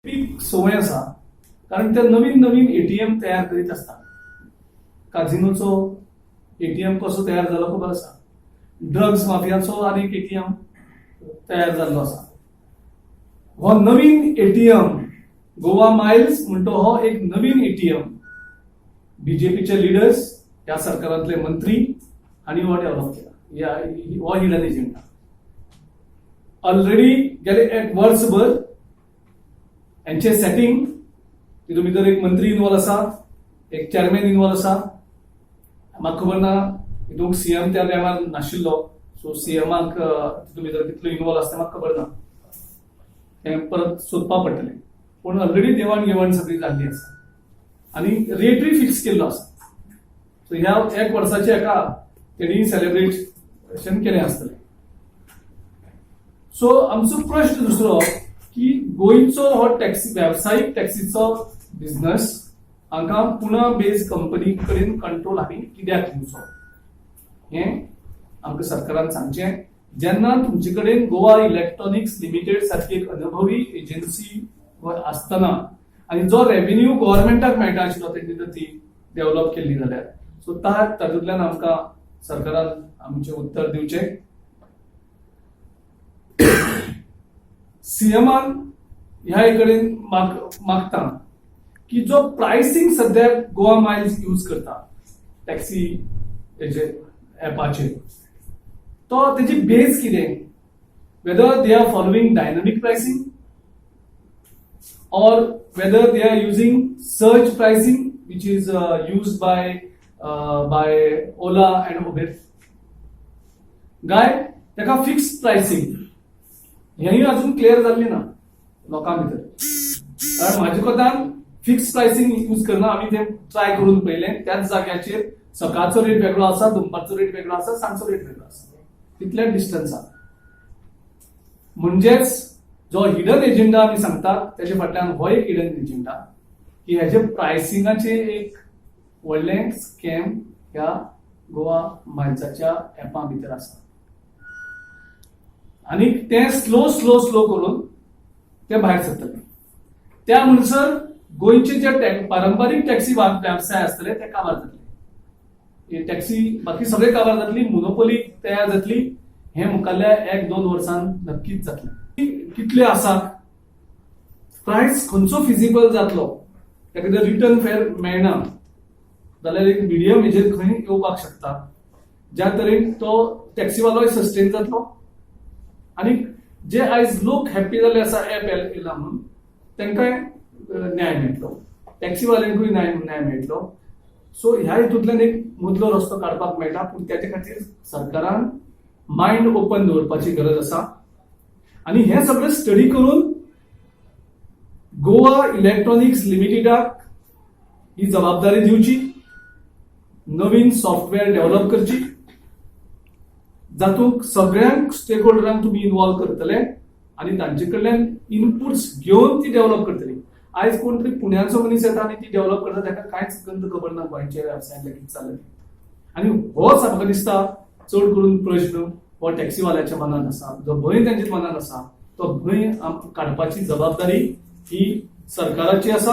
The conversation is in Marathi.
पीक संवय आसा, कारण ते नवीन नवीन एटीएम तयार करीत असतात. काझिनोचो एटीएम कसो तयार जालो खबर आसा. ड्रग्स माफियाचो आनीक एटीएम तयार जाल्लो आसा. हो नवीन एटीएम गोवा माइल्स म्हणतो हो एक नवीन एटीएम बीजेपीचे लिडर्स, ह्या सरकारांतले मंत्री हांणी हो डेव्हलप केला. हो हिडन एजेंडा ऑलरेडी गेले एक वर्सभर यांचे सेटिंग, तितून भितर एक मंत्री इन्वॉल्व आसा, एक चेअरमॅन इन्वॉल्व आसा. म्हाका खबर ना हितूंक सीएम त्या टायमार नाशिल्लो, सो सीएमाक तितून भितर कितलो इन्वॉल्व आसा म्हाका खबर ना, हें परत सोदपा पडटलें. पूण ऑलरेडी देवाण घेवाण सगळी जाल्ली आसा आनी रेटूय फिक्स केल्लो आसा. सो ह्या एक वर्साचे हेका तेणी सेलिब्रेशन केलें आसतलें. सो आमचो प्रश्न दुसरो की गोंयचो हो टॅक्सी वेवसायीक टॅक्सीचो बिझनेस हांगा पुणा बेज कंपनी कडेन कंट्रोल हांवें कित्याक दिवचो हें आमकां सरकारान सांगचें. जेन्ना तुमचे कडेन गोवा इलेक्ट्रॉनिक्स लिमिटेड सारखी एक अनुभवी एजन्सी आसतना आनी जो रेव्हेन्यू गव्हर्नमेंटाक मेळटा आशिल्लो तेणी जर ती डेव्हलप केल्ली जाल्यार सो तातूंतल्यान आमकां सरकारान आमचें उत्तर दिवचें. सीएमान ह्या कडेन मागता की जो प्राइसिंग सध्या गोवा माइल्स यूज करता टॅक्सी हेचे एपाचेर, तो तेजी बेस कितें, whether they are following dynamic pricing or whether they are using surge pricing which is used by Ola and Uber. गाय तेका फिक्स्ड प्राइसिंग हेंय अजून क्लियर जाल्ली ना लोकां भितर. कारण म्हाजे कोतान फिक्स्ड प्राइसिंग यूज करना आमी ते ट्राय करून पळयलें. त्याच जाग्याचेर सकाळचो रेट वेगळो आसा, दनपारचो रेट वेगळो आसा, सांजचो रेट वेगळो आसा, तितल्या डिस्टन्साक. म्हणजेच जो हिडन एजेंडा आमी सांगतात त्याच्या फाटल्यान हो एक हिडन एजेंडा की हेजे प्राइसिंगाचे एक व्हडलें स्कॅम ह्या गोवा माइल्साच्या एपा भितर आसा. आनी ते स्लो स्लो स्लो करून ते भायर सरतले. त्या म्हणसर गोंयचे जे पारंपारीक टॅक्सी वेवसाय आसतले ते काबार जातले. टॅक्सी बाकी सगळे काबार जातली, मोनोपोली तयार जातली. हे मुखाल्ल्या 1-2 वर्सांत नक्कीच जातलें. कितले आसा, प्राइस खंयचो फिजिबल जातलो, ताका जर रिटर्न फेअर मेळना जाल्यार एक मिडियम हेजेर खंय येवपाक शकता, ज्या तरेन तो टॅक्सीवालोय सस्टेन जातलो. आनी जे आयज लोक हॅप्पी जाल्ले आसा एप येयला म्हणून तांकांय न्याय मेळटलो, टॅक्सीवाल्यांकूय न्याय मेळटलो. सो ह्या हितूंतल्यान एक मदलो रस्तो काडपाक मेळटा. पूण त्याच्या खातीर सरकारान मायंड ओपन दवरपाची गरज आसा. आणि हे सगळं स्टडी करून गोवा इलेक्ट्रॉनिक्स लिमिटेडाक ही जबाबदारी दिवची, नवीन सॉफ्टवेअर डेव्हलप करची, जातूंत सगळ्यांक स्टेक होल्डरांक तुम्ही इन्वॉल्व करतले आणि तांचे कडल्यान इनपुट्स घेवन ती डेव्हलप करतली. आयज कोण तरी पुण्याचो मनीस येता आणि ती डेव्हलप करता, ताका कांयच गंध खबर ना गोंयच्या वेवसायान कितें चलता. आणि होच म्हाका दिसता चड करून प्रश्न हो टॅक्सीवाल्याच्या मनात आसा, जो भंय तांच्या मनात आसा तो भंय काडपाची जबाबदारी ही सरकाराची आसा.